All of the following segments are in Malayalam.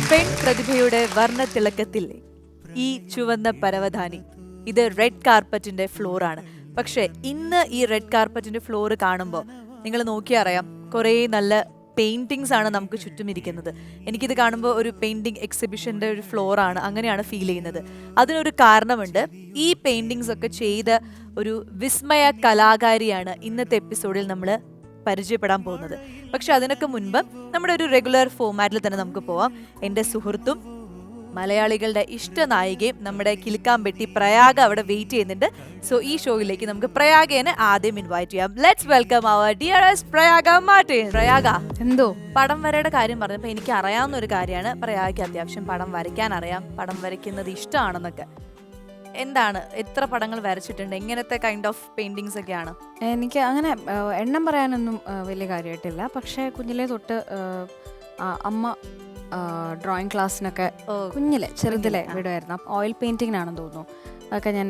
പ്രതിഭയുടെ വർണ്ണത്തിളക്കത്തിൽ ഈ ചുവന്ന പരവതാനി ഇത് റെഡ് കാർപ്പറ്റിന്റെ ഫ്ലോർ ആണ്. പക്ഷെ ഇന്ന് ഈ റെഡ് കാർപ്പറ്റിന്റെ ഫ്ലോർ കാണുമ്പോൾ നിങ്ങൾ നോക്കിയറിയാം കുറേ നല്ല പെയിന്റിങ്സ് ആണ് നമുക്ക് ചുറ്റും ഇരിക്കുന്നത്. എനിക്കിത് കാണുമ്പോൾ ഒരു പെയിന്റിംഗ് എക്സിബിഷന്റെ ഒരു ഫ്ലോർ ആണ്, അങ്ങനെയാണ് ഫീൽ ചെയ്യുന്നത്. അതിനൊരു കാരണമുണ്ട്. ഈ പെയിന്റിങ്സ് ഒക്കെ ചെയ്ത ഒരു വിസ്മയ കലാകാരിയാണ് ഇന്നത്തെ എപ്പിസോഡിൽ നമ്മൾ പരിചയപ്പെടാൻ പോകുന്നത്. പക്ഷെ അതിനൊക്കെ മുൻപ് നമ്മുടെ ഒരു റെഗുലർ ഫോമാറ്റിൽ തന്നെ നമുക്ക് പോവാം. എൻ്റെ സുഹൃത്തും മലയാളികളുടെ ഇഷ്ട നായികയും നമ്മുടെ കിലുക്കാമ്പെട്ടി പ്രയാഗ അവിടെ വെയിറ്റ് ചെയ്യുന്നുണ്ട്. സോ ഈ ഷോയിലേക്ക് നമുക്ക് പ്രയാഗേനെ ആദ്യം ഇൻവൈറ്റ് ചെയ്യാം. Let's welcome our dearest Prayaga Martin. Prayaga, എന്തോ പടം വരയുടെ കാര്യം പറഞ്ഞപ്പോൾ എനിക്ക് അറിയാവുന്ന ഒരു കാര്യമാണ്, പ്രയാഗയ്ക്ക് അത്യാവശ്യം പടം വരയ്ക്കാൻ അറിയാം, പടം വരയ്ക്കുന്നത് ഇഷ്ടമാണെന്നൊക്കെ. എന്താണ്, എത്ര പടങ്ങൾ വരച്ചിട്ടുണ്ട്, എങ്ങനത്തെ കൈൻഡ് ഓഫ് പെയിന്റിങ്സ് ഒക്കെയാണ്? എനിക്ക് അങ്ങനെ എണ്ണം പറയാനൊന്നും വലിയ കാര്യമായിട്ടില്ല. പക്ഷേ കുഞ്ഞിലേ തൊട്ട് അമ്മ ഡ്രോയിങ് ക്ലാസ്സിനൊക്കെ കുഞ്ഞിലെ ചെറുതിലെ വിടുമായിരുന്നു. ഓയിൽ പെയിൻറ്റിങ്ങിനാണെന്ന് തോന്നുന്നു. അതൊക്കെ ഞാൻ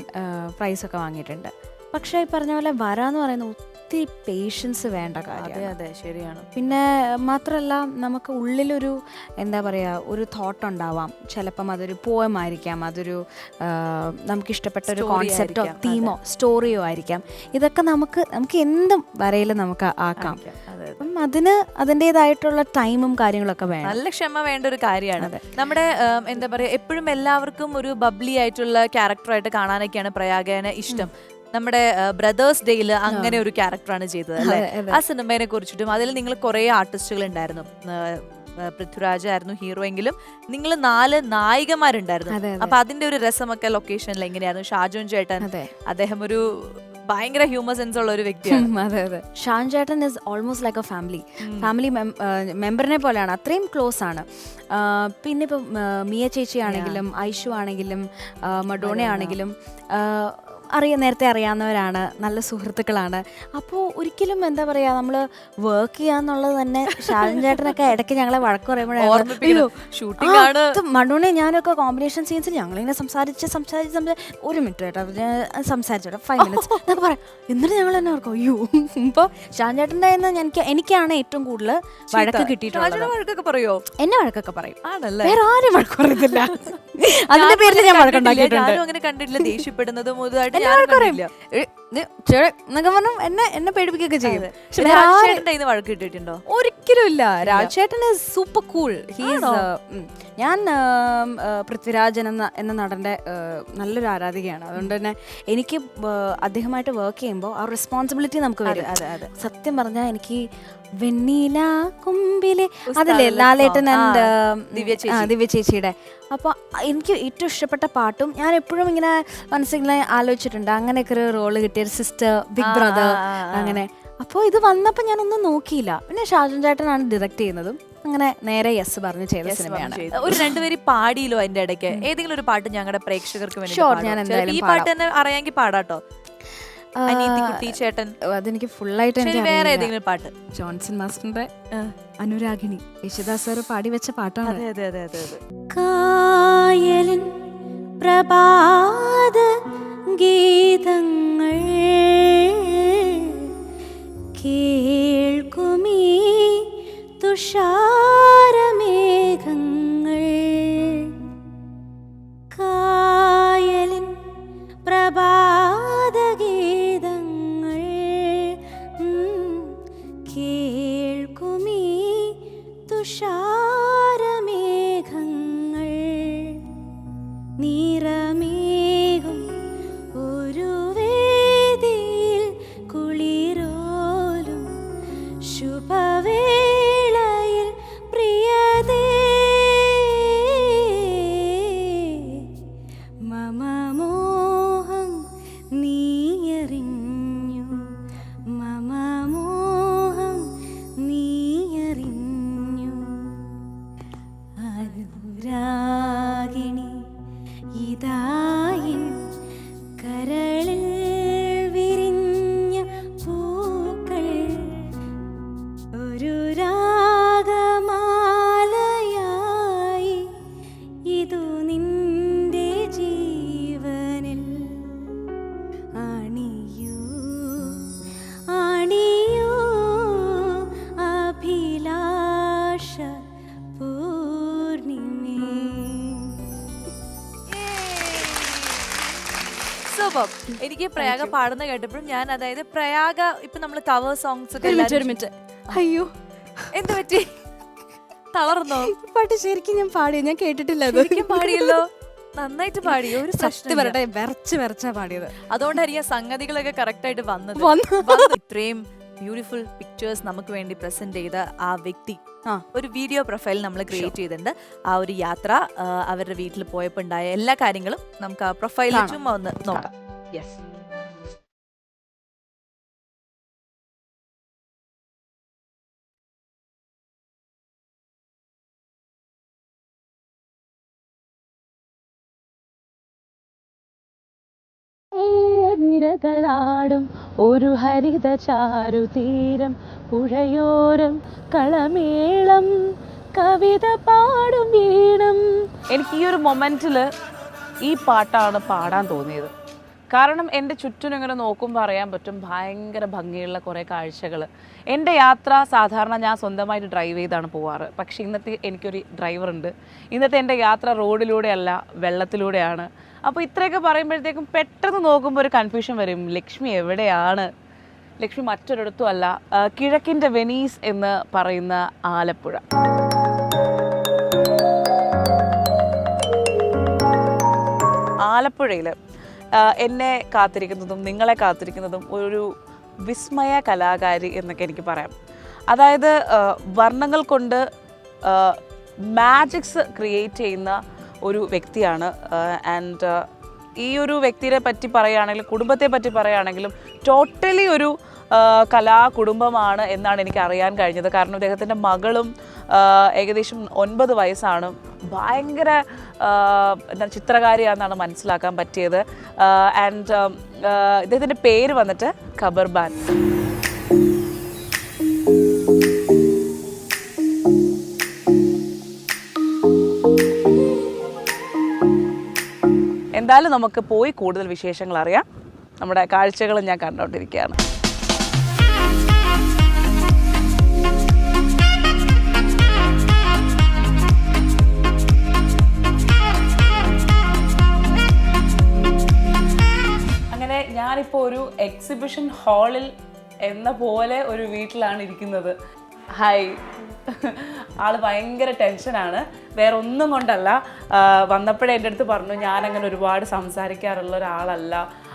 പ്രൈസൊക്കെ വാങ്ങിയിട്ടുണ്ട്. പക്ഷേ ഈ പറഞ്ഞ പോലെ വരാന്ന് പറയുന്നത് ഒത്തിരി പേഷ്യൻസ് വേണ്ട കാര്യം. അതെ, ശരിയാണ്. പിന്നെ മാത്രമല്ല, നമുക്ക് ഉള്ളിലൊരു എന്താ പറയുക, ഒരു തോട്ട് ഉണ്ടാവാം. ചിലപ്പം അതൊരു പോയമായിരിക്കാം, അതൊരു നമുക്കിഷ്ടപ്പെട്ട ഒരു കോൺസെപ്റ്റോ തീമോ സ്റ്റോറിയോ ആയിരിക്കാം. ഇതൊക്കെ നമുക്ക് എന്തും വരയിൽ നമുക്ക് ആക്കാം. അപ്പം അതിന് അതിൻ്റെതായിട്ടുള്ള ടൈമും കാര്യങ്ങളൊക്കെ വേണം. നല്ല ക്ഷമ വേണ്ട ഒരു കാര്യമാണ്. നമ്മുടെ എന്താ പറയുക, എപ്പോഴും എല്ലാവർക്കും ഒരു ബബ്ലി ആയിട്ടുള്ള ക്യാരക്ടറായിട്ട് കാണാനൊക്കെയാണ് പ്രയാഗേനെ ഇഷ്ടം. നമ്മുടെ ബ്രദേഴ്സ് ഡേയിൽ അങ്ങനെ ഒരു ക്യാരക്ടറാണ് ചെയ്തത് അല്ലേ? ആ സിനിമയെ കുറിച്ചിട്ടും അതിൽ നിങ്ങൾ കുറെ ആർട്ടിസ്റ്റുകൾ ഉണ്ടായിരുന്നു. പൃഥ്വിരാജ് ആയിരുന്നു ഹീറോ എങ്കിലും നിങ്ങൾ 4 നായികമാരുണ്ടായിരുന്നു. അപ്പൊ അതിന്റെ ഒരു രസമൊക്കെ ലൊക്കേഷനിൽ എങ്ങനെയായിരുന്നു? ഷാജോൻ ചേട്ടൻ, അദ്ദേഹം ഒരു ഭയങ്കര ഹ്യൂമർ സെൻസ് ഉള്ള ഒരു വ്യക്തിയാണ്. അതെ. ഷാൻ ചേട്ടൻ is almost like a family മെമ്പറിനെ പോലെയാണ്, അത്രയും ക്ലോസ് ആണ്. പിന്നെ ഇപ്പം മിയ ചേച്ചി ആണെങ്കിലും ഐഷു ആണെങ്കിലും മഡോണ ആണെങ്കിലും നേരത്തെ അറിയാവുന്നവരാണ്, നല്ല സുഹൃത്തുക്കളാണ്. അപ്പോൾ ഒരിക്കലും എന്താ പറയുക, നമ്മൾ വർക്ക് ചെയ്യാന്നുള്ളത് തന്നെ ഷാൻ ചേട്ടനൊക്കെ ഇടയ്ക്ക് ഞങ്ങളെ വഴക്ക് പറയുമ്പോഴാണ് മഡോണെ ഞാനൊക്കെ കോമ്പിനേഷൻ സീൻസിൽ ഞങ്ങളിങ്ങനെ സംസാരിച്ച് ഒരു മിനിറ്റ് കേട്ടോ സംസാരിച്ചോട്ടെ 5 minutes എന്നൊക്കെ പറയാം. എന്നിട്ട് ഞങ്ങൾ തന്നെ ഓർക്കും അയ്യോ. ഇപ്പോൾ ഷാൻ ചേട്ടൻ്റെ എനിക്കാണ് ഏറ്റവും കൂടുതൽ വഴക്ക് കിട്ടിയിട്ടുള്ളത്. എന്നെ വഴക്കൊക്കെ പറയും, വേറെ ആരും വഴക്ക് പറയത്തില്ല. അതിന്റെ പേരിൽ ഞാൻ വഴക്കുണ്ടാക്കിയിട്ടുണ്ട്. കണ്ടിട്ടില്ല ദേഷ്യപ്പെടുന്നതും എന്നൊക്കെ പറഞ്ഞു എന്നെ പേടിപ്പിക്കുകയൊക്കെ ചെയ്യും. ഒരിക്കലും ഇല്ല. രാജേട്ടൻ സൂപ്പർ കൂൾ. ഞാൻ പൃഥ്വിരാജൻ എന്ന നടന്റെ നല്ലൊരു ആരാധികയാണ്. അതുകൊണ്ട് തന്നെ എനിക്ക് അദ്ദേഹമായിട്ട് വർക്ക് ചെയ്യുമ്പോൾ ആ റെസ്പോൺസിബിലിറ്റി നമുക്ക് വരും. സത്യം പറഞ്ഞാൽ എനിക്ക് വെണ്ണീല കുമ്പിലെ അതില്ലേ ലാലേട്ടൻ ആൻഡ് ദിവ്യ ചേച്ചിയുടെ, അപ്പോൾ എനിക്ക് ഏറ്റവും ഇഷ്ടപ്പെട്ട പാട്ടും ഞാൻ എപ്പോഴും ഇങ്ങനെ മനസ്സിങ്ങനെ ആലോചിച്ചിട്ടുണ്ട്. അങ്ങനെയൊക്കെ ഒരു റോള് കിട്ടിയ സിസ്റ്റർ, ബിഗ് ബ്രദർ, അങ്ങനെ. അപ്പോൾ ഇത് വന്നപ്പോൾ ഞാനൊന്നും നോക്കിയില്ല. പിന്നെ ഷാജൻ ചേട്ടനാണ് ഡയറക്റ്റ് ചെയ്യുന്നതും. അങ്ങനെ നേരെ യെസ് പറഞ്ഞ് ചെയ്ത സിനിമയാണ്. ഒരു 2 പേര് പാടിയില്ലോ അതിന്റെ ഇടയ്ക്ക്? ഏതെങ്കിലും ഒരു പാട്ട് ഞങ്ങളുടെ പ്രേക്ഷകർക്ക് വേണ്ടി ഞാൻ എന്തായാലും ഈ പാട്ട് തന്നെ അറിയാമെങ്കിൽ പാടാട്ടോ. ചേട്ടൻ അതെനിക്ക് ഫുള്ളായിട്ട് വേറെ ഏതെങ്കിലും പാട്ട്? ജോൺസൺ മാസ്റ്ററിന്റെ അനുരാഗിണി, യേശുദാസ് സാർ പാടി വെച്ച പാട്ടാണ്. കായലിൻ പ്രഭാത ഗീതങ്ങൾ കേൾക്കുമീ തുഷാരമേഘങ്ങൾ, കായലിൻ പ്രഭാത ഗീതങ്ങൾ കേൾക്കുമീ തുഷാരമേഘങ്ങൾ, നിറമേകും ഒരു വേദിയിൽ കുളിരോലും ശുഭവേളയിൽ പ്രിയതേ മമ മോഹം നീയറിഞ്ഞു, മമ മോഹം നീയറിഞ്ഞു, അനുരാഗിണി ഇതായി കരളിൽ വിരിഞ്ഞ പൂക്കൾ, ഒരു രാഗമാലയായി ഇതു നിന്റെ ജീവനിൽ അണിയൂ അണിയൂ അഭിലാഷ പൂർണിമേ. സൂപ്പർ. എനിക്ക് പ്രയാഗ പാടുന്ന കേട്ടപ്പോഴും ഞാൻ അതായത് പ്രയാഗ ഇപ്പൊ നമ്മള് കവർ സോങ്സ് ഒക്കെ ഒരു മിനിറ്റ്. അയ്യോ, എന്ത് പറ്റി? തളർന്നോ? പാട്ട് ശരിക്കും ഞാൻ പാടിയ, ഞാൻ കേട്ടിട്ടില്ല. ശരിക്കും പാടിയല്ലോ, നന്നായിട്ട് പാടിയോ. ഒരു സത്യം പറയട്ടെ, വിറച്ചാ പാടിയത്. അതുകൊണ്ടായിരിക്കും സംഗതികളൊക്കെ കറക്റ്റ് ആയിട്ട് വന്നത്. ഇത്രയും ബ്യൂട്ടിഫുൾ പിക്ചേഴ്സ് നമുക്ക് വേണ്ടി പ്രസന്റ് ചെയ്ത ആ വ്യക്തി ഒരു വീഡിയോ പ്രൊഫൈൽ നമ്മൾ ക്രിയേറ്റ് ചെയ്തിട്ടുണ്ട്. ആ ഒരു യാത്ര, അവരുടെ വീട്ടിൽ പോയപ്പോൾ ഉണ്ടായ എല്ലാ കാര്യങ്ങളും നമുക്ക് ആ പ്രൊഫൈലിൽ ചുമ്മാ ഒന്ന് നോക്കാം. യെസ്. നിരകളാടും ഒരു ഹരിത ചാരുതീരം, പുഴയോരം കളമേളം കവിത പാടും വീണം. എനിക്ക് ഈ ഒരു മൊമെന്റിൽ ഈ പാട്ടാണ് പാടാൻ തോന്നിയത്. കാരണം എൻ്റെ ചുറ്റും ഇങ്ങനെ നോക്കുമ്പോൾ അറിയാൻ പറ്റും ഭയങ്കര ഭംഗിയുള്ള കുറേ കാഴ്ചകൾ. എൻ്റെ യാത്ര സാധാരണ ഞാൻ സ്വന്തമായിട്ട് ഡ്രൈവ് ചെയ്താണ് പോവാറ്. പക്ഷേ ഇന്നത്തെ എനിക്കൊരു ഡ്രൈവറുണ്ട്. ഇന്നത്തെ എൻ്റെ യാത്ര റോഡിലൂടെയല്ല, വെള്ളത്തിലൂടെയാണ്. അപ്പോൾ ഇത്രയൊക്കെ പറയുമ്പോഴത്തേക്കും പെട്ടെന്ന് നോക്കുമ്പോൾ ഒരു കൺഫ്യൂഷൻ വരും. ലക്ഷ്മി എവിടെയാണ്? ലക്ഷ്മി മറ്റൊരിടത്തും അല്ല, കിഴക്കിൻ്റെ വെനീസ് എന്ന് പറയുന്ന ആലപ്പുഴ. ആലപ്പുഴയിൽ എന്നെ കാത്തിരിക്കുന്നതും നിങ്ങളെ കാത്തിരിക്കുന്നതും ഒരു വിസ്മയ കലാകാരി എന്നൊക്കെ എനിക്ക് പറയാം. അതായത് വർണ്ണങ്ങൾ കൊണ്ട് മാജിക്സ് ക്രിയേറ്റ് ചെയ്യുന്ന ഒരു വ്യക്തിയാണ്. ആൻഡ് ഈ ഒരു വ്യക്തിയെ പറ്റി പറയുകയാണെങ്കിലും കുടുംബത്തെ പറ്റി പറയുകയാണെങ്കിലും ടോട്ടലി ഒരു കലാകുടുംബമാണ് എന്നാണ് എനിക്ക് അറിയാൻ കഴിഞ്ഞത്. കാരണം ഇദ്ദേഹത്തിൻ്റെ മകളും ഏകദേശം 9 വയസ്സാണ്. ഭയങ്കര എന്താ ചിത്രകാരിയാണെന്നാണ് മനസ്സിലാക്കാൻ പറ്റിയത്. ആൻഡ് ഇദ്ദേഹത്തിൻ്റെ പേര് വന്നിട്ട് ഖബർബാൻ. എന്തായാലും നമുക്ക് പോയി കൂടുതൽ വിശേഷങ്ങൾ അറിയാം. നമ്മുടെ കാഴ്ചകൾ ഞാൻ കണ്ടുകൊണ്ടിരിക്കുകയാണ്. അങ്ങനെ ഞാനിപ്പോൾ ഒരു എക്സിബിഷൻ ഹാളിൽ എന്ന പോലെ ഒരു വീട്ടിലാണ് ഇരിക്കുന്നത്. ഹായ്. ആള് ഭയങ്കര ടെൻഷനാണ്. വേറെ ഒന്നും കൊണ്ടല്ല, വന്നപ്പോഴേ എൻ്റെ അടുത്ത് പറഞ്ഞു ഞാനങ്ങനെ ഒരുപാട് സംസാരിക്കാറുള്ള ഒരാളല്ല.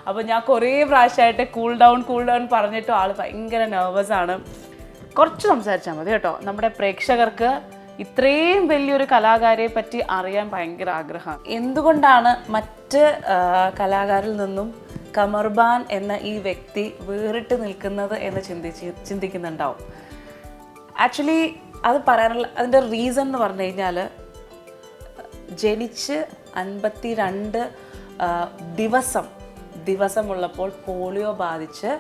അപ്പോൾ ഞാൻ കുറേ പ്രാവശ്യമായിട്ട് കൂൾ ഡൗൺ പറഞ്ഞിട്ടും ആൾ ഭയങ്കര നെർവസാണ്. കുറച്ച് സംസാരിച്ചാൽ മതി കേട്ടോ. നമ്മുടെ പ്രേക്ഷകർക്ക് ഇത്രയും വലിയൊരു കലാകാരിയെ പറ്റി അറിയാൻ ഭയങ്കര ആഗ്രഹമാണ്. എന്തുകൊണ്ടാണ് മറ്റ് കലാകാരിൽ നിന്നും ഖമർബാൻ എന്ന ഈ വ്യക്തി വേറിട്ട് നിൽക്കുന്നത് എന്ന് ചിന്തിക്കുന്നുണ്ടാവും. ആക്ച്വലി അത് പറയാനുള്ള അതിൻ്റെ റീസൺ എന്ന് പറഞ്ഞു കഴിഞ്ഞാൽ, ജനിച്ച് 52 ദിവസമുള്ളപ്പോൾ പോളിയോ ബാധിച്ച്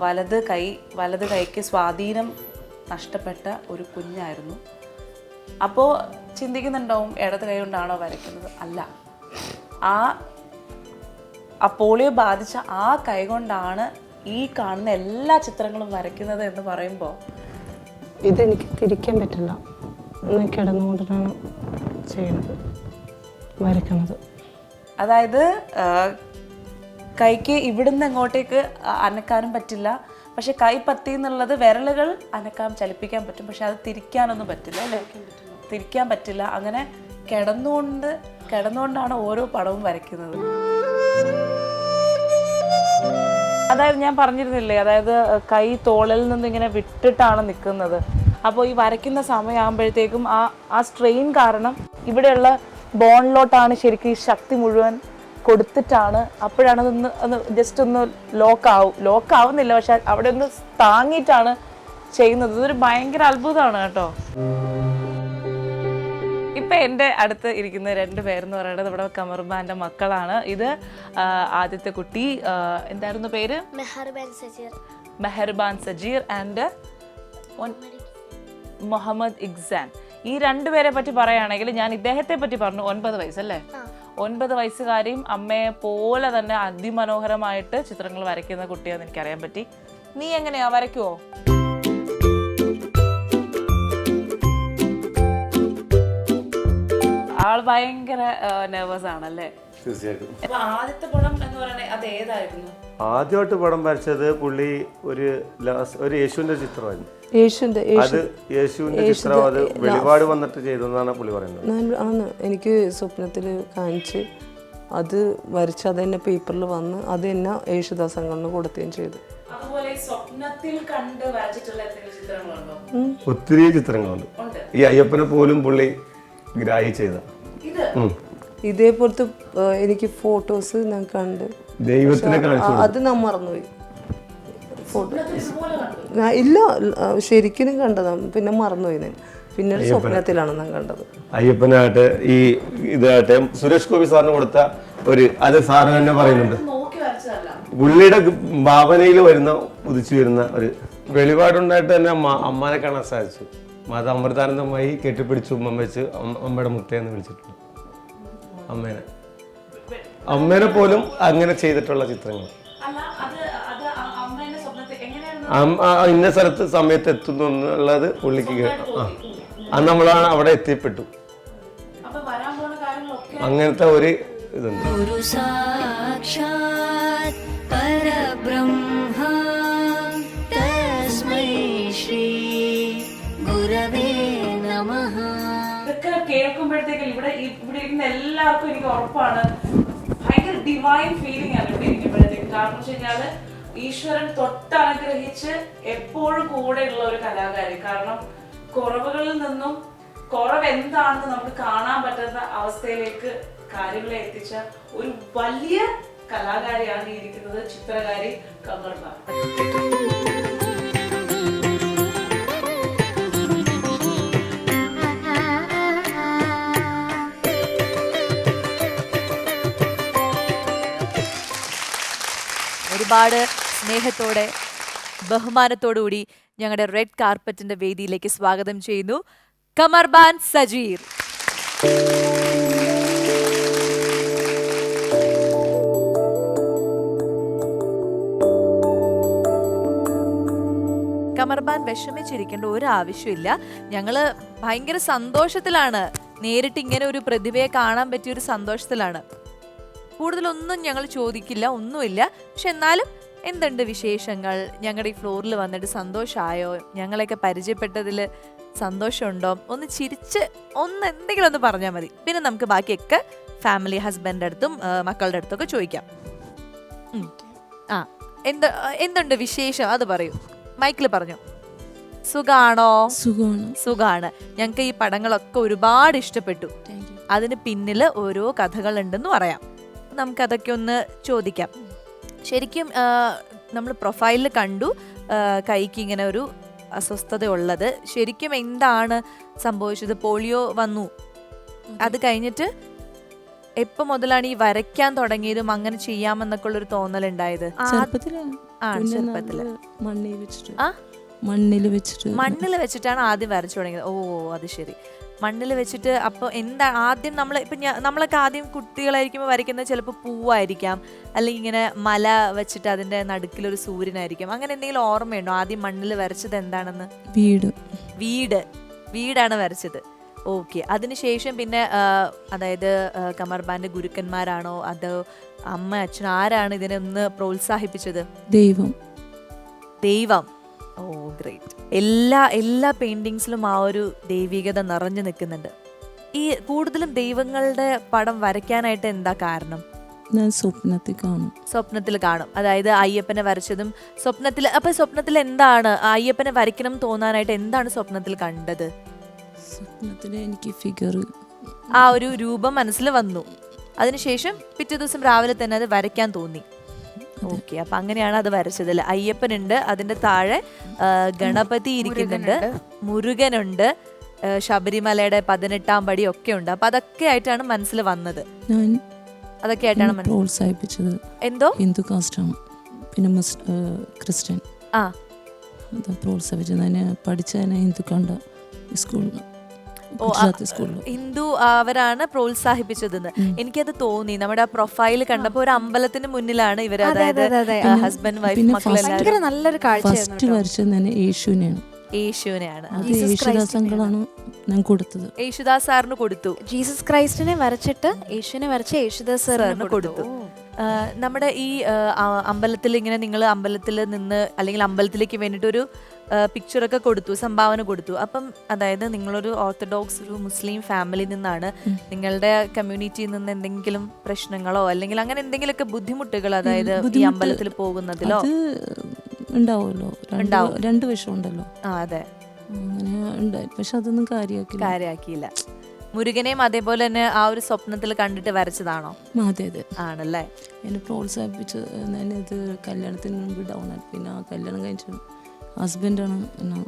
വലത് കൈക്ക് സ്വാധീനം നഷ്ടപ്പെട്ട ഒരു കുഞ്ഞായിരുന്നു. അപ്പോൾ ചിന്തിക്കുന്നുണ്ടാവും ഇടത് കൈ കൊണ്ടാണോ വരയ്ക്കുന്നത്? അല്ല, ആ പോളിയോ ബാധിച്ച ആ കൈ കൊണ്ടാണ് ഈ കാണുന്ന എല്ലാ ചിത്രങ്ങളും വരയ്ക്കുന്നത് എന്ന് പറയുമ്പോൾ ഇതെനിക്ക് തിരിക്കാൻ പറ്റില്ല. കിടന്നുകൊണ്ടാണ് ചെയ്യുന്നത്, വരയ്ക്കുന്നത്. അതായത് കൈക്ക് ഇവിടുന്ന് അങ്ങോട്ടേക്ക് അനക്കാനും പറ്റില്ല. പക്ഷെ കൈ പത്തി എന്നുള്ളത് വിരലുകൾ ചലിപ്പിക്കാൻ പറ്റും. പക്ഷെ അത് തിരിക്കാനൊന്നും പറ്റില്ല, അല്ലേ? തിരിക്കാൻ പറ്റില്ല. അങ്ങനെ കിടന്നുകൊണ്ടാണ് ഓരോ പടവും വരയ്ക്കുന്നത്. അതായത് ഞാൻ പറഞ്ഞിരുന്നില്ലേ, അതായത് കൈ തോളിൽ നിന്ന് ഇങ്ങനെ വിട്ടിട്ടാണ് നിൽക്കുന്നത്. അപ്പോൾ ഈ വരയ്ക്കുന്ന സമയമാകുമ്പോഴത്തേക്കും ആ സ്ട്രെയിൻ കാരണം ഇവിടെയുള്ള ബോണിലോട്ടാണ് ശരിക്കും ഈ ശക്തി മുഴുവൻ കൊടുത്തിട്ടാണ്. അപ്പോഴാണ് ഒന്ന് ജസ്റ്റ് ഒന്ന് ലോക്കാവുന്നില്ല, പക്ഷെ അവിടെ ഒന്ന് താങ്ങിയിട്ടാണ് ചെയ്യുന്നത്. ഇതൊരു ഭയങ്കര അത്ഭുതമാണ് കേട്ടോ. ഇപ്പം എൻ്റെ അടുത്ത് ഇരിക്കുന്ന 2 പേരെന്ന് പറയുന്നത് നമ്മുടെ ഖമർബാൻ്റെ മക്കളാണ്. ഇത് ആദ്യത്തെ കുട്ടി എന്തായിരുന്നു പേര്? മെഹർബാൻ സജീർ ആൻഡ് മുഹമ്മദ് ഇഖ്സാൻ. ഈ 2 പേരെ പറ്റി പറയുകയാണെങ്കിൽ, ഞാൻ ഇദ്ദേഹത്തെ പറ്റി പറഞ്ഞു 9 വയസ്സല്ലേ. 9 വയസ്സുകാരിയും അമ്മയെ പോലെ തന്നെ അതിമനോഹരമായിട്ട് ചിത്രങ്ങൾ വരയ്ക്കുന്ന കുട്ടിയാന്ന് എനിക്കറിയാൻ പറ്റി. നീ എങ്ങനെയാ വരയ്ക്കുവോ? ആള് ഭയങ്കര നെർവസ് ആണല്ലേ? തീർച്ചയായിട്ടും. അപ്പൊ ആദ്യത്തെ പടം എന്ന് പറയുന്നത് അത് ഏതായിരുന്നു? ആദ്യമായിട്ട് പടം വരച്ചത് പുള്ളി ഒരു യേശുവിന്റെ ചിത്രമായിരുന്നു. അത് യേശുവിന്റെ ചിത്രം, അത് വെളിപാട് വന്നിട്ട് ചെയ്തെന്നാണ് പുള്ളി പറയുന്നത്. ആണ് എനിക്ക് സ്വപ്നത്തിൽ കാണിച്ച് അത് വരച്ച് അത് തന്നെ പേപ്പറിൽ വന്ന് അത് തന്നെ യേശുദാസ് അങ്കിളിന് കൊടുക്കുകയും ചെയ്തു. അതുപോലെ സ്വപ്നത്തിൽ കണ്ട് വരച്ചിട്ടുള്ള എന്തെങ്കിലും ചിത്രങ്ങളുണ്ടോ? ഒത്തിരി ചിത്രങ്ങളുണ്ട്. ഈ അയ്യപ്പനെ പോലും പുള്ളി ഗ്രാഹി ചെയ്ത ഇതേപോലത്തെ എനിക്ക് ഫോട്ടോസ് ഞാൻ കണ്ട് ദൈവത്തിനെ കാണിച്ചു. അത് ഞാൻ മറന്നുപോയി. ഫോട്ടോ ഇല്ല, ശരിക്കും കണ്ടതാണ്, പിന്നെ മറന്നുപോയി ഞാൻ. പിന്നീട് സ്വപ്നത്തിലാണ് ഞാൻ കണ്ടത്. അയ്യപ്പനായിട്ട് ഈ ഇതായിട്ട് സുരേഷ് ഗോപി സാറിന് കൊടുത്ത അത് സാറ് തന്നെ പറയുന്നുണ്ട്, പുള്ളിയുടെ ഭാവനയിൽ ഉദിച്ചു വരുന്ന ഒരു വെളിപാടുണ്ടായിട്ട് തന്നെ അമ്മാനെ കാണാൻ സാധിച്ചു. മാത അമൃതാനന്ദമായി കെട്ടിപ്പിടിച്ചു ഉമ്മ വെച്ച് അമ്മയുടെ മുത്തയെന്ന് വിളിച്ചിട്ടുണ്ട്. അമ്മേനെ പോലും അങ്ങനെ ചെയ്തിട്ടുള്ള ചിത്രങ്ങൾ. ഇന്ന സ്ഥലത്ത് സമയത്ത് എത്തുന്നു എന്നുള്ളത് പുള്ളിക്ക് അത് നമ്മളാണ് അവിടെ എത്തിപ്പെട്ടു. അങ്ങനത്തെ ഒരു ഇതുണ്ട്. ഗുരു സാക്ഷാത് പരബ്രഹ്മ തസ്മൈ ശ്രീ ഗുരവേ നമഃ. ഇതൊക്കെ കേൾക്കുമ്പോഴത്തേക്കും ഇവിടെ ഇരിക്കുന്ന എല്ലാവർക്കും എനിക്ക് ഉറപ്പാണ് ഭയങ്കര ഡിവൈൻ ഫീലിംഗ് ആണ് ഇവിടെ ഇരിക്കുമ്പോഴത്തേക്കും. കാരണം വെച്ച് കഴിഞ്ഞാല് ഈശ്വരൻ തൊട്ടനുഗ്രഹിച്ച് എപ്പോഴും കൂടെയുള്ള ഒരു കലാകാരി. കാരണം കുറവുകളിൽ നിന്നും കുറവ് എന്താണെന്ന് നമുക്ക് കാണാൻ പറ്റുന്ന അവസ്ഥയിലേക്ക് കാര്യങ്ങളെ എത്തിച്ച ഒരു വലിയ കലാകാരിയാണ് ഈ ഇരിക്കുന്നത്, ചിത്രകാരി കമർ ബാൻ. ഒരുപാട് സ്നേഹത്തോടെ ബഹുമാനത്തോടുകൂടി ഞങ്ങളുടെ റെഡ് കാർപ്പറ്റിന്റെ വേദിയിലേക്ക് സ്വാഗതം ചെയ്യുന്നു കമർ ബാൻ സജീർ. കമർബാൻ വിഷമിച്ചിരിക്കേണ്ട ഒരു ആവശ്യമില്ല. ഞങ്ങള് ഭയങ്കര സന്തോഷത്തിലാണ്, നേരിട്ട് ഇങ്ങനെ ഒരു പ്രതിഭയെ കാണാൻ പറ്റിയ ഒരു സന്തോഷത്തിലാണ്. കൂടുതലൊന്നും ഞങ്ങൾ ചോദിക്കില്ല, ഒന്നുമില്ല. പക്ഷെ എന്നാലും എന്തുണ്ട് വിശേഷങ്ങൾ, ഞങ്ങളുടെ ഈ ഫ്ലോറിൽ വന്നിട്ട് സന്തോഷമായോ, ഞങ്ങളെയൊക്കെ പരിചയപ്പെട്ടതിൽ സന്തോഷമുണ്ടോ, ഒന്ന് ചിരിച്ച് എന്തെങ്കിലും ഒന്ന് പറഞ്ഞാൽ മതി. പിന്നെ നമുക്ക് ബാക്കിയൊക്കെ ഫാമിലി, ഹസ്ബൻഡിൻ്റെ അടുത്തും മക്കളുടെ അടുത്തൊക്കെ ചോദിക്കാം. എന്തുണ്ട് വിശേഷം അത് പറയൂ, മൈക്കിൽ പറഞ്ഞു. സുഖാണോ? സുഖാണ്. ഞങ്ങൾക്ക് ഈ പടങ്ങളൊക്കെ ഒരുപാട് ഇഷ്ടപ്പെട്ടു. അതിന് പിന്നിൽ ഓരോ കഥകളുണ്ടെന്ന് പറയാം. നമുക്കതൊക്കെ ഒന്ന് ചോദിക്കാം. ശരിക്കും നമ്മൾ പ്രൊഫൈലിൽ കണ്ടു കൈക്ക് ഇങ്ങനെ ഒരു അസ്വസ്ഥത ഉള്ളത്. ശരിക്കും എന്താണ് സംഭവിച്ചത്? പോളിയോ വന്നു, അത് കഴിഞ്ഞിട്ട് എപ്പോ മുതലാണ് ഈ വരയ്ക്കാൻ തുടങ്ങിയതും അങ്ങനെ ചെയ്യാമെന്നൊക്കെ ഉള്ളൊരു തോന്നലുണ്ടായത്? മണ്ണിൽ വെച്ചിട്ടാണ് ആദ്യം വരച്ചു തുടങ്ങിയത്. ഓ അത് ശരി, മണ്ണിൽ വെച്ചിട്ട്. അപ്പോൾ എന്താ ആദ്യം നമ്മളൊക്കെ ആദ്യം കുട്ടികളായിരിക്കുമ്പോൾ വരയ്ക്കുന്നത് ചിലപ്പോൾ പൂവായിരിക്കാം, അല്ലെങ്കിൽ ഇങ്ങനെ മല വെച്ചിട്ട് അതിന്റെ നടുക്കിലൊരു സൂര്യനായിരിക്കും. അങ്ങനെ എന്തെങ്കിലും ഓർമ്മയുണ്ടോ ആദ്യം മണ്ണിൽ വരച്ചത് എന്താണെന്ന്? വീടാണ് വരച്ചത്. ഓക്കെ. അതിനുശേഷം പിന്നെ അതായത് കമർ ബാന്റെ ഗുരുക്കന്മാരാണോ അതോ അമ്മ അച്ഛൻ ആരാണ് ഇതിനെ ഒന്ന് പ്രോത്സാഹിപ്പിച്ചത്? ദൈവം. ഓ ഗ്രേറ്റ്. എല്ലാ പെയിന്റിങ്സിലും ആ ഒരു ദൈവികത നിറഞ്ഞു നിൽക്കുന്നുണ്ട്. ഈ കൂടുതലും ദൈവങ്ങളുടെ പടം വരയ്ക്കാനായിട്ട് എന്താ കാരണം? ഞാൻ സ്വപ്നത്തിൽ കാണും. അതായത് അയ്യപ്പനെ വരച്ചതും സ്വപ്നത്തിൽ. അപ്പൊ സ്വപ്നത്തിൽ എന്താണ് അയ്യപ്പനെ വരയ്ക്കണം തോന്നാനായിട്ട് എന്താണ് സ്വപ്നത്തിൽ കണ്ടത്? സ്വപ്നത്തിൽ എനിക്ക് ഫിഗർ, ആ ഒരു രൂപം മനസ്സിൽ വന്നു. അതിനുശേഷം പിറ്റേ ദിവസം രാവിലെ തന്നെ അത് വരയ്ക്കാൻ തോന്നി. ഓക്കെ. അപ്പൊ അങ്ങനെയാണ് അത് വരച്ചത്. അയ്യപ്പനുണ്ട്, അതിന്റെ താഴെ ഗണപതി ഇരിക്കുന്നുണ്ട്, മുരുകനുണ്ട്, ശബരിമലയുടെ 18-ാം പടി ഒക്കെ ഉണ്ട്. അപ്പൊ അതൊക്കെ ആയിട്ടാണ് മനസ്സിൽ വന്നത്. അതൊക്കെ ആയിട്ടാണ് പ്രോത്സാഹിപ്പിച്ചത്. എന്തോ ഹിന്ദു കാസ്റ്റാണ്, പിന്നെ ക്രിസ്ത്യൻ. പ്രോത്സാഹിപ്പിച്ചത് പഠിച്ചതിനെ ഹിന്ദുക്കളുടെ സ്കൂളിൽ, ഹിന്ദു അവരാണ് പ്രോത്സാഹിപ്പിച്ചതെന്ന് എനിക്കത് തോന്നി. നമ്മുടെ പ്രൊഫൈൽ കണ്ടപ്പോ ഒരു അമ്പലത്തിന് മുന്നിലാണ് ഇവര്, അതായത് ഹസ്ബൻഡ് വൈഫ് മക്കളെല്ലാവരും. ഫസ്റ്റ് വരച്ചത് തന്നെ യേശുവിനെയാണ്. യേശുവിനെയാണ്. അത് യേശുദാസ് അങ്കിളാണ് ഞാൻ കൊടുത്തത്. യേശുദാസ് സാറിന് കൊടുത്തു. ജീസസ് ക്രൈസ്റ്റിനെ വരച്ചിട്ട് യേശുവിനെ വരച്ച് യേശുദാസ് സാറിന് കൊടുത്തു. നമ്മുടെ ഈ അമ്പലത്തിൽ ഇങ്ങനെ നിങ്ങൾ അമ്പലത്തിൽ നിന്ന് അല്ലെങ്കിൽ അമ്പലത്തിലേക്ക് വേണ്ടിയിട്ട് ഒരു പിക്ചറൊക്കെ കൊടുത്തു, സംഭാവന കൊടുത്തു. അപ്പം അതായത് നിങ്ങളൊരു ഓർത്തഡോക്സ് ഒരു മുസ്ലിം ഫാമിലിയിൽ നിന്നാണ്. നിങ്ങളുടെ കമ്മ്യൂണിറ്റിയിൽ നിന്ന് എന്തെങ്കിലും പ്രശ്നങ്ങളോ അല്ലെങ്കിൽ അങ്ങനെ എന്തെങ്കിലുമൊക്കെ ബുദ്ധിമുട്ടുകൾ അതായത് ഈ അമ്പലത്തിൽ പോകുന്നതിലോ അത് ഉണ്ടാവുമല്ലോ, രണ്ട് വശം ഉണ്ടല്ലോ. അതെ, അങ്ങനെ ഉണ്ടായി. പക്ഷെ അതൊന്നും കാര്യാക്കിയില്ല. മുരുകനെയും അതേപോലെ തന്നെ ആ ഒരു സ്വപ്നത്തിൽ കണ്ടിട്ട് വരച്ചതാണോ? അതെ അതെ ആണല്ലേ. എന്നെ പ്രോത്സാഹിപ്പിച്ച് ഞാനിത് കല്യാണത്തിന് മുൻപ് ഡൗൺ ആയി. പിന്നെ ആ കല്യാണം കഴിച്ചു ഹസ്ബൻഡാണ് എന്നെ.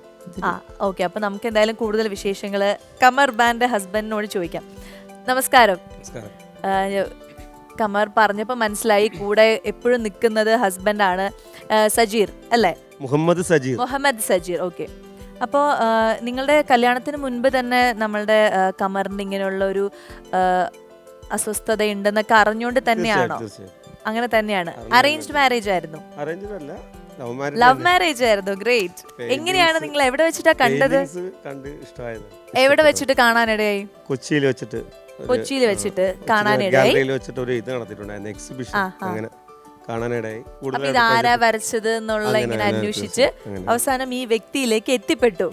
ഓക്കെ, അപ്പൊ നമുക്ക് എന്തായാലും കൂടുതൽ വിശേഷങ്ങള് കമർ ബാൻഡ് ഹസ്ബൻഡിനോട് ചോദിക്കാം. നമസ്കാരം. കമർ പറഞ്ഞപ്പോ മനസ്സിലായി കൂടെ എപ്പോഴും നിൽക്കുന്നത് ഹസ്ബൻഡാണ്, സജീർ അല്ലേ? മുഹമ്മദ് സജീർ. ഓക്കെ, അപ്പോൾ നിങ്ങളുടെ കല്യാണത്തിന് മുൻപ് തന്നെ നമ്മളുടെ കമറിന് ഇങ്ങനെയുള്ള ഒരു അസ്വസ്ഥത ഉണ്ടെന്നൊക്കെ അറിഞ്ഞുകൊണ്ട് തന്നെയാണോ? അങ്ങനെ തന്നെയാണ്. അറേഞ്ച്ഡ് മാരേജ് ആയിരുന്നു? ലവ് മാരേജ് ആയിരുന്നു. ഗ്രേറ്റ്. എങ്ങനെയാണ് നിങ്ങൾ എവിടെ വെച്ചിട്ടാ കണ്ടത്? എവിടെ വെച്ചിട്ട് കാണാനിടയായി? കൊച്ചിയിൽ വെച്ചിട്ട് കാണാനിടയായി. അപ്പൊ ഇതാരാ വരച്ചത് എന്നുള്ള ഇങ്ങനെ അന്വേഷിച്ച് അവസാനം ഈ വ്യക്തിയിലേക്ക് എത്തിപ്പെട്ടു.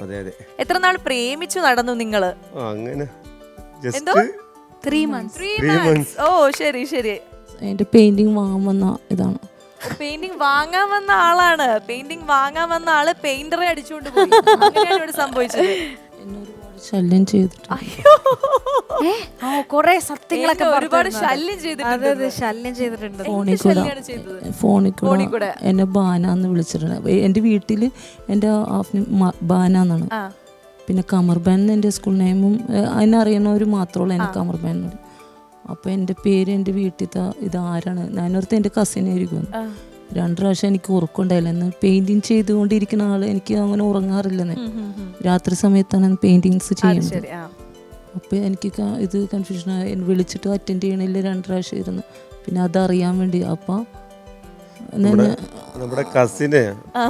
എത്ര നാൾ പ്രേമിച്ചു നടന്നു നിങ്ങള്? എന്തോ 3 months. ഓ ശരി ശരി. എന്റെ പെയിന്റിങ് വാങ്ങാൻ വന്ന ഇതാണ്. പെയിന്റിംഗ് വാങ്ങാൻ വന്ന ആളാണ്. പെയിന്റിംഗ് വാങ്ങാൻ വന്ന ആള് പെയിന്ററെ അടിച്ചുകൊണ്ട് പോയി. അങ്ങനെയാണ് ഇവിടെ സംഭവിച്ചത്. എന്നെ ഒരുപാട് ശല്യം ചെയ്തിട്ട്. കൊറേ സത്യങ്ങളൊക്കെ ഒരുപാട് ശല്യം ചെയ്തിട്ടുണ്ട്. ശല്യം ചെയ്തിട്ടുണ്ട്. ഫോണിൽ കൂടെ എന്നെ ബാനാന്ന് വിളിച്ചിട്ടുണ്ട്. എന്റെ വീട്ടില് എന്റെ ബാനാന്നാണ്. പിന്നെ കമർ ബാൻ എന്റെ സ്കൂൾ നെയിമും അതിനറിയണവര് മാത്രമുള്ള എന്നെ കമർ ബാൻ. അപ്പൊ എന്റെ പേര് എന്റെ വീട്ടിലത്തെ ഇതാരാണ് ഞാനോർത്ത് എന്റെ കസിനായിരിക്കും. 2 പ്രാവശ്യം എനിക്ക് ഉറക്കമുണ്ടായില്ല. എന്ന് പെയിന്റിങ് ചെയ്തുകൊണ്ടിരിക്കുന്ന ആള് എനിക്ക് അങ്ങനെ ഉറങ്ങാറില്ലെന്ന്. രാത്രി സമയത്താണ് പെയിന്റിങ്സ് ചെയ്യുന്നത്. അപ്പൊ എനിക്ക് ഇത് കൺഫ്യൂഷൻ വിളിച്ചിട്ട് അറ്റൻഡ് ചെയ്യണില്ല. 2 പ്രാവശ്യം ഇരുന്നു. പിന്നെ അതറിയാൻ വേണ്ടി അപ്പൊ നമ്മുടെ കസിന്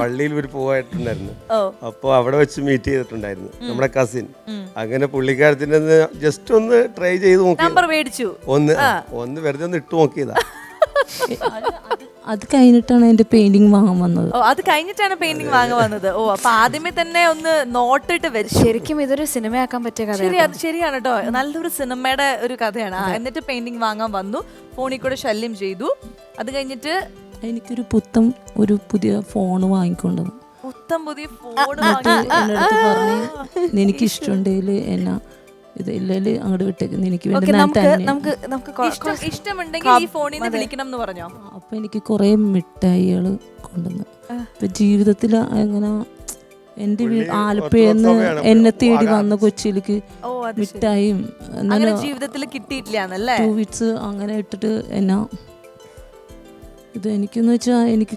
പള്ളിയിൽ ഒരു പോയിട്ടുണ്ടായിരുന്നു. അപ്പൊ അവിടെ വെച്ച് മീറ്റ് ചെയ്തിട്ടുണ്ടായിരുന്നു നമ്മുടെ കസിൻ. അങ്ങനെ പുള്ളിക്കാരത്തിന്റെ ജസ്റ്റ് ഒന്ന് ട്രൈ ചെയ്ത് നോക്കി, ഒന്ന് വെറുതെ ഒന്ന് ഇട്ട് നോക്കിയതാ. അത് കഴിഞ്ഞിട്ടാണ് എന്റെ പെയിന്റിംഗ് വാങ്ങാൻ വന്നത്. അത് കഴിഞ്ഞിട്ടാണ് പെയിന്റിംഗ് വാങ്ങാൻ വന്നത്. ഓ, അപ്പൊ ആദ്യമേ തന്നെ ഒന്ന് നോട്ടിട്ട് വെച്ചു. ശരിക്കും ഇതൊരു സിനിമയാക്കാൻ പറ്റിയ കഥ. ശരിയാണ് കേട്ടോ, നല്ലൊരു സിനിമയുടെ ഒരു കഥയാണ്. എന്നിട്ട് പെയിന്റിംഗ് വാങ്ങാൻ വന്നു, ഫോണിൽ കൂടെ ശല്യം ചെയ്തു. അത് കഴിഞ്ഞിട്ട് എനിക്കൊരു പുതിയ ഫോൺ വാങ്ങിക്കൊണ്ടു. പുതിയ ഫോൺ പറഞ്ഞു എനിക്ക് ഇഷ്ടമുണ്ടെങ്കിൽ എന്നാ ഇത് ഇല്ലേ അങ്ങോട്ട് വിട്ടേക്ക്, എനിക്ക് വേണ്ടി ഇഷ്ടമുണ്ടെങ്കിൽ ഈ ഫോണിൽ നിന്ന് വിളിക്കണം എന്ന് പറഞ്ഞോ. അപ്പൊ എനിക്ക് കുറെ മിഠായികൾ കൊണ്ടുവന്നു. ഇപ്പൊ ജീവിതത്തിൽ അങ്ങനെ എന്റെ ആലപ്പുഴന്ന് എന്നെ തേടി വന്ന കൊച്ചിയിലേക്ക് മിഠായിയും ജീവിതത്തിൽ കിട്ടിയിട്ടില്ല. 2 weeks അങ്ങനെ ഇട്ടിട്ട് എന്നാ ഇത് എനിക്കെന്ന് വെച്ചാൽ എനിക്ക്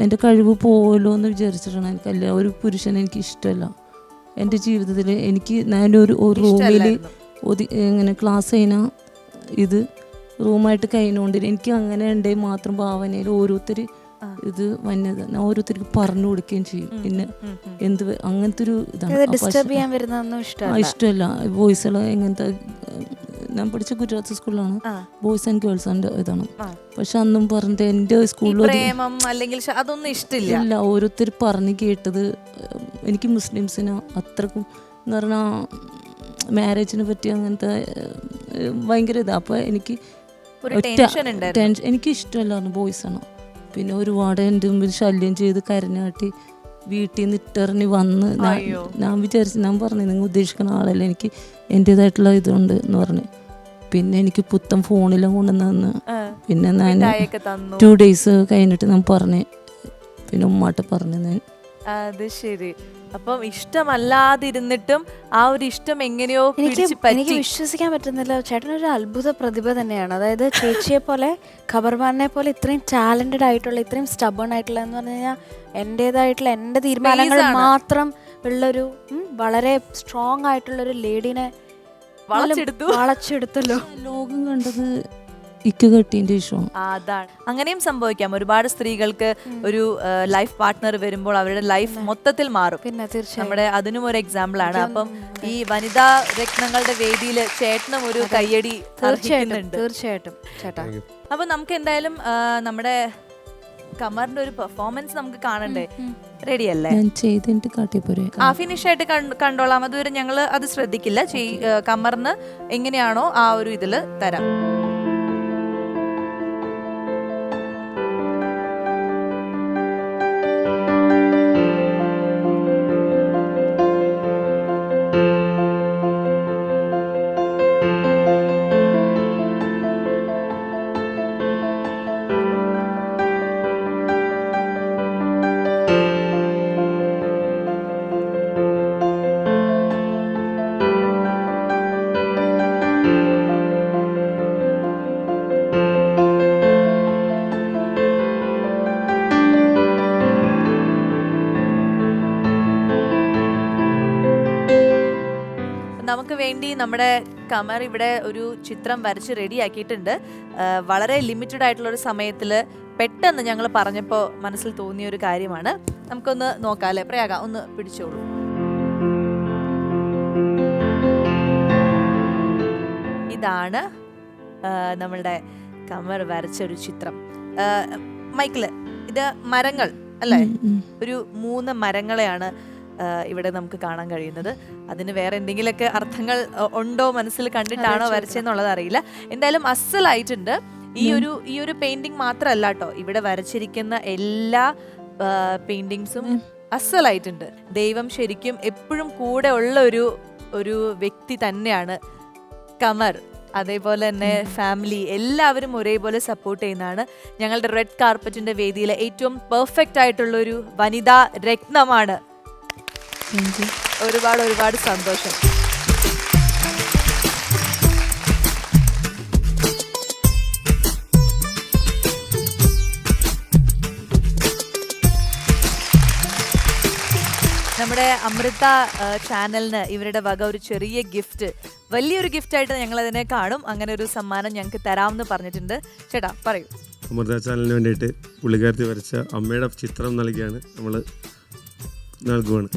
എൻ്റെ കഴിവ് പോവല്ലോ എന്ന് വിചാരിച്ചിട്ടാണ്. എനിക്കല്ല ഒരു പുരുഷനെ എനിക്ക് ഇഷ്ടമല്ല എൻ്റെ ജീവിതത്തിൽ. ഞാനൊരു റൂമിൽ ഇങ്ങനെ ക്ലാസ് കഴിഞ്ഞാൽ ഇത് റൂമായിട്ട് കഴിഞ്ഞുകൊണ്ടിരും. എനിക്ക് അങ്ങനെ ഉണ്ടെങ്കിൽ മാത്രം ഭാവനയിൽ ഓരോരുത്തർ ഇത് വന്നത് ഞാൻ ഓരോരുത്തർക്ക് പറഞ്ഞു കൊടുക്കുകയും ചെയ്യും. പിന്നെ അങ്ങനത്തെ ഒരു ഇതാണ് ഇഷ്ടമല്ല. വോയിസുകൾ എങ്ങനത്തെ ഞാൻ പഠിച്ച ഗുജറാത്ത് സ്കൂളിലാണ്, ബോയ്സ് ആൻഡ് ഗേൾസ് ആൻഡ് ഇതാണ്. പക്ഷെ അന്നും പറഞ്ഞിട്ട് എൻ്റെ സ്കൂളിൽ അതൊന്നും ഇഷ്ടമില്ല. ഓരോരുത്തർ പറഞ്ഞു കേട്ടത് എനിക്ക് മുസ്ലിംസിന് അത്രക്കും എന്ന് പറഞ്ഞാൽ മാരേജിനെ പറ്റി അങ്ങനത്തെ ഭയങ്കര ഇതാ. അപ്പൊ എനിക്ക് എനിക്ക് ഇഷ്ടമല്ലായിരുന്നു ബോയ്സാണ്. പിന്നെ ഒരുപാട് എൻ്റെ മുമ്പിൽ ശല്യം ചെയ്ത് കരഞ്ഞാട്ടി വീട്ടിൽ നിന്ന് ഇട്ടെറിഞ്ഞ് വന്ന് ഞാൻ പറഞ്ഞു നിങ്ങൾ ഉദ്ദേശിക്കുന്ന ആളല്ല, എനിക്ക് എൻ്റെതായിട്ടുള്ള ഇതുണ്ട് എന്ന് പറഞ്ഞു. പിന്നെ എനിക്ക് പുത്തൻ ഫോണിലും കൊണ്ടുവന്ന് പിന്നെ ഞാൻ 2 days കഴിഞ്ഞിട്ട് ഞാൻ പറഞ്ഞു. പിന്നെ ഉമ്മാട്ട് പറഞ്ഞു. അത് ശരി. അപ്പം ഇഷ്ടമല്ലാതിരുന്നിട്ടും ആ ഒരു ഇഷ്ടം എങ്ങനെയോ എനിക്ക് വിശ്വസിക്കാൻ പറ്റുന്നില്ല. ചേട്ടനൊരു അത്ഭുത പ്രതിഭ തന്നെയാണ്. അതായത് ചേച്ചിയെ പോലെ ഖബർമാനെ പോലെ ഇത്രയും ടാലന്റഡ് ആയിട്ടുള്ള, ഇത്രയും സ്റ്റബൺ ആയിട്ടുള്ള എന്ന് പറഞ്ഞു കഴിഞ്ഞാൽ എൻ്റെതായിട്ടുള്ള എൻ്റെ തീരുമാനങ്ങൾ മാത്രം ഉള്ളൊരു വളരെ സ്ട്രോങ് ആയിട്ടുള്ളൊരു ലേഡീനെ വളച്ചെടുത്തല്ലോ. ലോകം കണ്ടത് ഇക്ക് കെട്ടിൻ്റെ ഇഷ്ടമാണ്. അതാണ്, അങ്ങനെയും സംഭവിക്കാം. ഒരുപാട് സ്ത്രീകൾക്ക് ഒരു ലൈഫ് പാർട്ട്ണർ വരുമ്പോൾ അവരുടെ ലൈഫ് മൊത്തത്തിൽ മാറും. പിന്നെ തീർച്ചയായും നമ്മുടെ അതിനും ഒരു എക്സാമ്പിൾ ആണ്. അപ്പം ഈ വനിതാ രത്നങ്ങളുടെ വേദിയിൽ ചേട്ടനും ഒരു കയ്യടി അർഹിക്കുന്നുണ്ട്. തീർച്ചയായിട്ടും ചേട്ടാ. അപ്പൊ നമുക്ക് എന്തായാലും നമ്മുടെ കമറിന്റെ ഒരു പെർഫോമൻസ് നമുക്ക് കാണണ്ടേ? റെഡി അല്ലേ? ഞാൻ ചെയ്തിട്ട് കാട്ടിപ്പോരെ. ഫിനിഷ് ആയിട്ട് കണ്ടോളാം. അതുവരെ ഞങ്ങള് അത് ശ്രദ്ധിക്കില്ല. കമറിന് എങ്ങനെയാണോ ആ ഒരു ഇതില് തരാം. നമുക്ക് വേണ്ടി നമ്മുടെ കമർ ഇവിടെ ഒരു ചിത്രം വരച്ച് റെഡിയാക്കിയിട്ടുണ്ട്. വളരെ ലിമിറ്റഡ് ആയിട്ടുള്ള ഒരു സമയത്തിൽ പെട്ടെന്ന് ഞങ്ങൾ പറഞ്ഞപ്പോൾ മനസ്സിൽ തോന്നിയ ഒരു കാര്യമാണ്. നമുക്കൊന്ന് നോക്കാം അല്ലേ? പ്രയാഗ ഒന്ന് പിടിച്ചോളൂ. ഇതാണ് നമ്മളുടെ കമർ വരച്ചൊരു ചിത്രം. മൈക്കിള്, ഇത് മരങ്ങൾ അല്ലേ? ഒരു 3 മരങ്ങളെയാണ് ഇവിടെ നമുക്ക് കാണാൻ കഴിയുന്നത്. അതിന് വേറെ എന്തെങ്കിലുമൊക്കെ അർത്ഥങ്ങൾ ഉണ്ടോ, മനസ്സിൽ കണ്ടിട്ടാണോ വരച്ചെന്നുള്ളത് അറിയില്ല. എന്തായാലും അസലായിട്ടുണ്ട്. ഈ ഒരു പെയിന്റിങ് മാത്രമല്ല കേട്ടോ, ഇവിടെ വരച്ചിരിക്കുന്ന എല്ലാ പെയിന്റിങ്സും അസലായിട്ടുണ്ട്. ദൈവം ശരിക്കും എപ്പോഴും കൂടെ ഉള്ള ഒരു വ്യക്തി തന്നെയാണ് കമർ. അതേപോലെ തന്നെ ഫാമിലി എല്ലാവരും ഒരേപോലെ സപ്പോർട്ട് ചെയ്യുന്നതാണ്. ഞങ്ങളുടെ റെഡ് കാർപ്പറ്റിന്റെ വേദിയിലെ ഏറ്റവും പെർഫെക്റ്റ് ആയിട്ടുള്ള ഒരു വനിതാ രത്നമാണ്. ഒരുപാട് സന്തോഷം. നമ്മുടെ അമൃത ചാനലിന് ഇവരുടെ വക ഒരു ചെറിയ ഗിഫ്റ്റ്, വലിയൊരു ഗിഫ്റ്റ് ആയിട്ട് ഞങ്ങൾ അതിനെ കാണും. അങ്ങനെ ഒരു സമ്മാനം ഞങ്ങൾക്ക് തരാമെന്ന് പറഞ്ഞിട്ടുണ്ട്. ചേട്ടാ പറയൂ. അമൃത ചാനലിന് വേണ്ടിയിട്ട് പുള്ളിക്കാരത്തി വരച്ച അമ്മയുടെ ചിത്രം നൽകിയാണ് നമ്മൾ നൽകുവാണ്.